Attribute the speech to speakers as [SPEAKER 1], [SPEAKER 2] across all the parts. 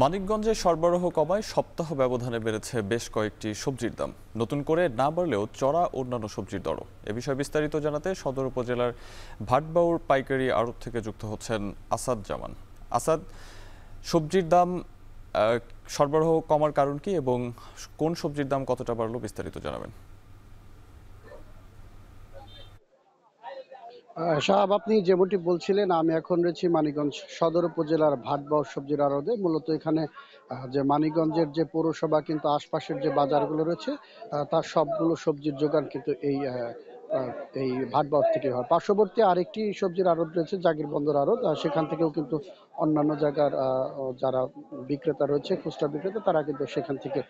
[SPEAKER 1] মানিকগঞ্জে সরবরাহ কমায় সপ্তাহ ব্যবধানে বেড়েছে বেশ কয়েকটি সবজির দাম। নতুন করে না বাড়লেও চড়া অন্যান্য সবজির দরও। এ বিষয়ে বিস্তারিত জানাতে সদর উপজেলার ভাটবাউর পাইকারি আড়ত থেকে যুক্ত হচ্ছেন আসাদ জামান। আসাদ, সবজির দাম সরবরাহ কমার কারণ কি এবং কোন সবজির দাম কতটা বাড়লো বিস্তারিত জানাবেন।
[SPEAKER 2] সাহাব, আপনি যেমনটি বলছিলেন, আমি এখন রয়েছি মানিকগঞ্জ সদর উপজেলার ভাটবাউর সবজির আড়তে। মূলত এখানে যে মানিকগঞ্জের যে পৌরসভা কিন্তু আশপাশের যে বাজারগুলো রয়েছে তার সবগুলো সবজির যোগান কিন্তু এই ভাটবাউর থেকে হয়। পার্শ্ববর্তী আরেকটি সবজির আড়ত রয়েছে, জাগির বন্দর আড়ত। সেখান থেকেও কিন্তু অন্যান্য জায়গার যারা বিক্রেতা রয়েছে, খুচরা বিক্রেতা, তারা কিন্তু সেখান থেকে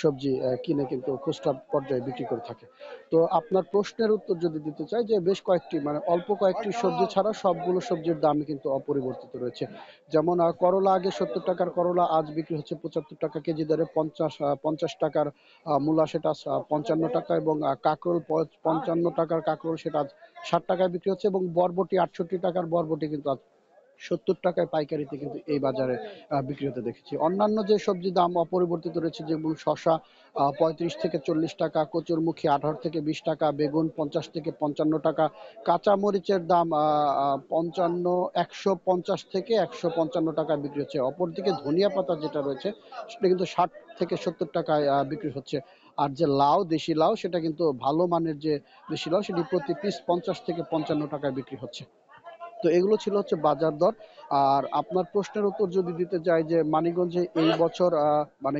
[SPEAKER 2] সবজি কিনে কিন্তু খুচরা পর্যায়ে বিক্রি করে থাকে। তো আপনার প্রশ্নের উত্তর যদি দিতে চাই, যে বেশ কয়েকটি অল্প কয়েকটি সবজি ছাড়া সবগুলো সবজির দামই কিন্তু অপরিবর্তিত রয়েছে। যেমন করলা আগে 70 টাকার করলা আজ বিক্রি হচ্ছে 75 টাকা কেজি দরে। 50 টাকার মূলা সেটা 55 টাকা, এবং কাঁকরোল 55 টাকার কাঁকরোল সেটা আজ 60 টাকায় বিক্রি হচ্ছে, এবং বরবটি 68 টাকার বরবটি কিন্তু আজ 70 টাকায় পাইকারিতে কিন্তু এই বাজারে বিক্রি হতে দেখেছি। অন্যান্য যে সবজির দাম অপরিবর্তিত রয়েছে, যেমন শসা 35 থেকে 40 টাকা, কচুরমুখী 18 থেকে 20 টাকা, বেগুন 50 থেকে 55 টাকা, কাঁচা মরিচের দাম 150 থেকে 155 টাকায় বিক্রি হচ্ছে। অপরদিকে ধনিয়া পাতা যেটা রয়েছে সেটা কিন্তু 60 থেকে 70 টাকায় বিক্রি হচ্ছে। আর যে লাউ, দেশি লাউ, সেটা কিন্তু ভালো মানের যে দেশি লাউ, সেটি প্রতি পিস 50 থেকে 55 টাকায় বিক্রি হচ্ছে। তো এগুলো ছিল হচ্ছে বাজার দর। আর আপনার প্রশ্নের উত্তর যদি দিতে চাই, যে মানিকগঞ্জে এই বছর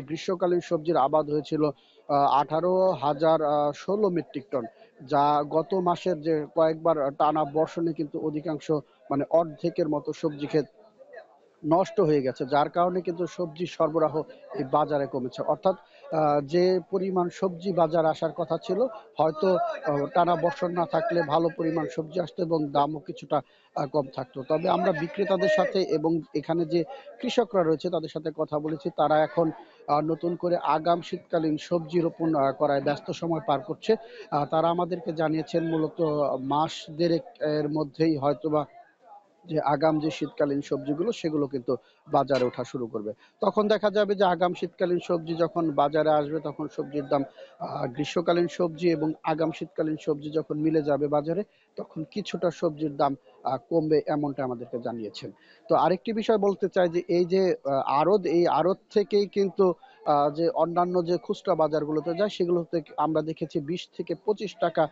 [SPEAKER 2] গ্রীষ্মকালীন সবজির আবাদ হয়েছিল 18,016 মেট্রিক টন, যা গত মাসের যে কয়েকবার টানা বর্ষণে কিন্তু অধিকাংশ অর্ধেকের মতো সবজি ক্ষেত নষ্ট হয়ে গেছে, যার কারণে কিন্তু সবজি সরবরাহ এই বাজারে কমেছে। অর্থাৎ যে পরিমাণ সবজি বাজার আসার কথা ছিল, হয়তো টানা বর্ষণ না থাকলে ভালো পরিমাণ সবজি আসতো এবং দামও কিছুটা কম থাকতো। তবে আমরা বিক্রেতাদের সাথে এবং এখানে যে কৃষকরা রয়েছে তাদের সাথে কথা বলেছি। তারা এখন নতুন করে আগাম শীতকালীন সবজি রোপণ করায় ব্যস্ত সময় পার করছে। তারা আমাদেরকে জানিয়েছেন মূলত মাস দেড়েক এর মধ্যেই হয়তোবা যে আগাম যে শীতকালীন সবজিগুলো সেগুলো কিন্তু বাজারে ওঠা শুরু করবে। তখন দেখা যাবে যে আগাম শীতকালীন সবজি যখন বাজারে আসবে, তখন সবজির দাম গ্রীষ্মকালীন সবজি এবং আগাম শীতকালীন সবজি যখন মিলে যাবে বাজারে, তখন কিছুটা সবজির দাম কমবে, এমনটা আমাদেরকে জানিয়েছেন। তো আরেকটি বিষয় বলতে চাই, যে এই যে আড়ত, এই আড়ত থেকেই কিন্তু যে অন্যান্য যে খুচরা বাজারগুলোতে যায়, সেগুলোতে আমরা দেখেছি 20 থেকে 25 টাকা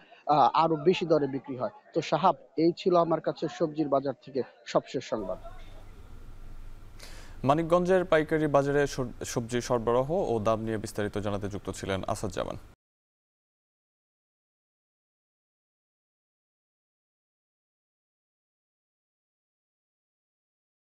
[SPEAKER 2] আরো বেশি দরে বিক্রি হয়। তো সাহাব, এই ছিল আমার কাছে সবজির বাজার থেকে সবশেষ সংবাদ।
[SPEAKER 1] মানিকগঞ্জের পাইকারি বাজারে সবজি সরবরাহ ও দাম নিয়ে বিস্তারিত জানাতে যুক্ত ছিলেন আসাদ জামান।